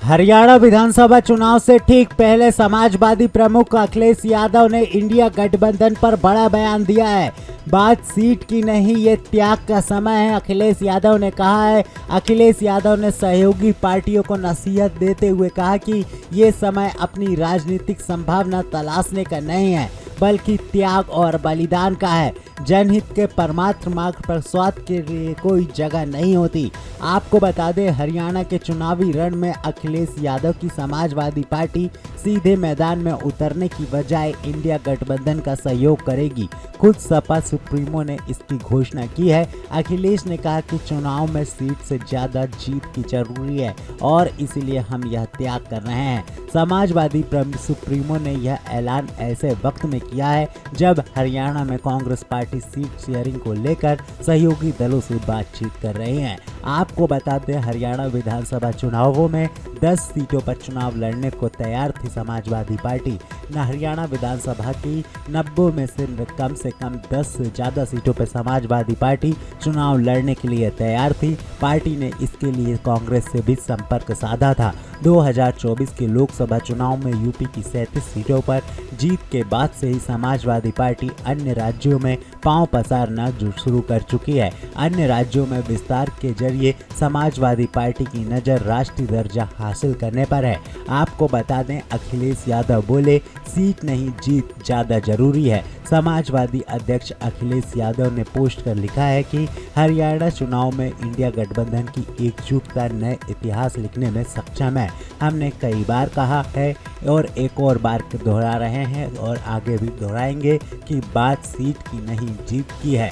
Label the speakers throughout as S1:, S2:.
S1: हरियाणा विधानसभा चुनाव से ठीक पहले समाजवादी प्रमुख अखिलेश यादव ने इंडिया गठबंधन पर बड़ा बयान दिया है। बात सीट की नहीं, ये त्याग का समय है, अखिलेश यादव ने कहा है। अखिलेश यादव ने सहयोगी पार्टियों को नसीहत देते हुए कहा कि ये समय अपनी राजनीतिक संभावना तलाशने का नहीं है, बल्कि त्याग और बलिदान का है। जनहित के परमात्र मार्ग पर स्वार्थ के लिए कोई जगह नहीं होती। आपको बता दें, हरियाणा के चुनावी रण में अखिलेश यादव की समाजवादी पार्टी सीधे मैदान में उतरने की बजाय इंडिया गठबंधन का सहयोग करेगी। खुद सपा सुप्रीमो ने इसकी घोषणा की है। अखिलेश ने कहा कि चुनाव में सीट से ज्यादा जीत की जरूरी है और इसलिए हम यह त्याग कर रहे हैं। समाजवादी सुप्रीमो ने यह ऐलान ऐसे वक्त में किया है जब हरियाणा में कांग्रेस पार्टी सीट शेयरिंग को लेकर सहयोगी दलों से बातचीत कर रही है। आपको बता दें, हरियाणा विधानसभा चुनावों में 10 सीटों पर चुनाव लड़ने को तैयार थी समाजवादी पार्टी। हरियाणा विधानसभा की 90 में से कम 10 से ज़्यादा सीटों पर समाजवादी पार्टी चुनाव लड़ने के लिए तैयार थी। पार्टी ने इसके लिए कांग्रेस से भी संपर्क साधा था। 2024 के लोकसभा चुनाव में यूपी की 37 सीटों पर जीत के बाद से ही समाजवादी पार्टी अन्य राज्यों में पांव पसारना शुरू कर चुकी है। अन्य राज्यों में विस्तार के जरिए समाजवादी पार्टी की नज़र राष्ट्रीय दर्जा हासिल करने पर है। आपको बता दें, अखिलेश यादव बोले, सीट नहीं जीत ज़्यादा जरूरी है। समाजवादी अध्यक्ष अखिलेश यादव ने पोस्ट कर लिखा है कि हरियाणा चुनाव में इंडिया गठबंधन की एकजुटता नए इतिहास लिखने में सक्षम है। हमने कई बार कहा है और एक और बार दोहरा रहे हैं और आगे भी दोहराएंगे कि बात सीट की नहीं, जीत की है।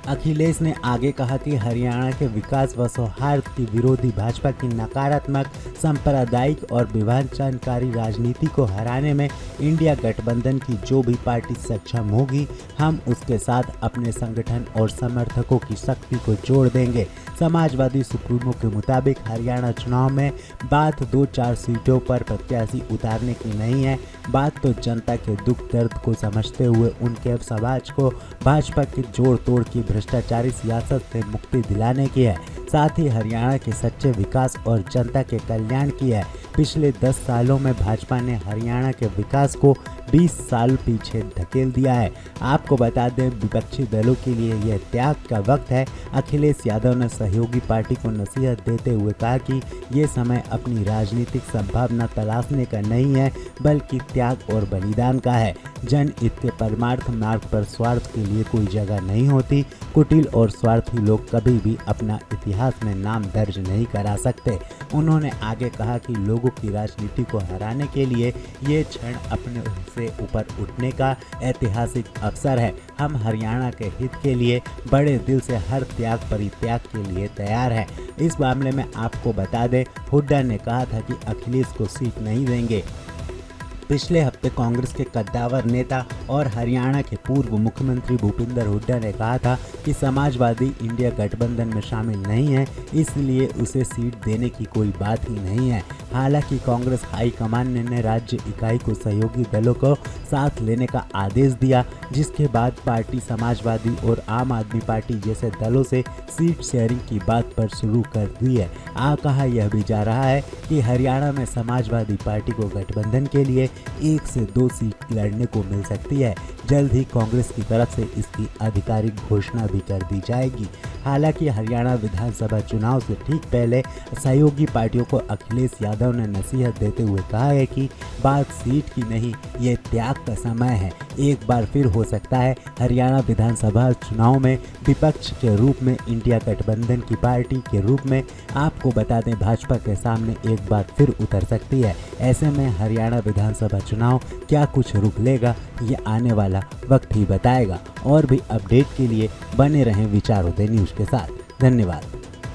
S1: अखिलेश ने आगे कहा कि हरियाणा के विकास व सौहार्द की विरोधी भाजपा की नकारात्मक, सांप्रदायिक और विभाजनकारी राजनीति को हराने में इंडिया गठबंधन की जो भी पार्टी सक्षम होगी, हम उसके साथ अपने संगठन और समर्थकों की शक्ति को जोड़ देंगे। समाजवादी सुप्रीमो के मुताबिक हरियाणा चुनाव में बात 2-4 सीटों पर प्रत्याशी उतारने की नहीं है, बात तो जनता के दुख दर्द को समझते हुए उनके समाज को भाजपा के जोड़ तोड़ की भ्रष्टाचारी सियासत से मुक्ति दिलाने की है। साथ ही हरियाणा के सच्चे विकास और जनता के कल्याण की है। पिछले 10 सालों में भाजपा ने हरियाणा के विकास को 20 साल पीछे धकेल दिया है। आपको बता दें, विपक्षी दलों के लिए यह त्याग का वक्त है। अखिलेश यादव ने सहयोगी पार्टी को नसीहत देते हुए कहा कि ये समय अपनी राजनीतिक संभावना तलाशने का नहीं है, बल्कि त्याग और बलिदान का है। जनहित के परमार्थ मार्ग पर स्वार्थ के लिए कोई जगह नहीं होती। कुटिल और स्वार्थी लोग कभी भी अपना इतिहास में नाम दर्ज नहीं करा सकते। उन्होंने आगे कहा कि लोगों की राजनीति को हराने के लिए ये क्षण अपने से ऊपर उठने का ऐतिहासिक अवसर है। हम हरियाणा के हित के लिए बड़े दिल से हर त्याग परित्याग के लिए तैयार हैं। इस मामले में आपको बता दें, हुड्डा ने कहा था कि अखिलेश को सीट नहीं देंगे। पिछले हफ्ते कांग्रेस के कद्दावर नेता और हरियाणा के पूर्व मुख्यमंत्री भूपिंदर हुड्डा ने कहा था कि समाजवादी इंडिया गठबंधन में शामिल नहीं है, इसलिए उसे सीट देने की कोई बात ही नहीं है। हालांकि कांग्रेस हाईकमान ने राज्य इकाई को सहयोगी दलों को साथ लेने का आदेश दिया, जिसके बाद पार्टी समाजवादी और आम आदमी पार्टी जैसे दलों से सीट शेयरिंग की बात पर शुरू कर दी है। कहा यह भी जा रहा है कि हरियाणा में समाजवादी पार्टी को गठबंधन के लिए 1 से 2 सीट लड़ने को मिल सकती है। जल्द ही कांग्रेस की तरफ से इसकी आधिकारिक घोषणा भी कर दी जाएगी। हालांकि हरियाणा विधानसभा चुनाव से ठीक पहले सहयोगी पार्टियों को अखिलेश यादव ने नसीहत देते हुए कहा है कि बात सीट की नहीं, ये त्याग का समय है। एक बार फिर हो सकता है हरियाणा विधानसभा चुनाव में विपक्ष के रूप में इंडिया गठबंधन की पार्टी के रूप में आपको बता दें, भाजपा के सामने एक बार फिर उतर सकती है। ऐसे में हरियाणा विधानसभा चुनाव क्या कुछ रुक लेगा, ये आने वाला वक्त ही बताएगा। और भी अपडेट के लिए बने रहें विचारोदय न्यूज़ के साथ। धन्यवाद।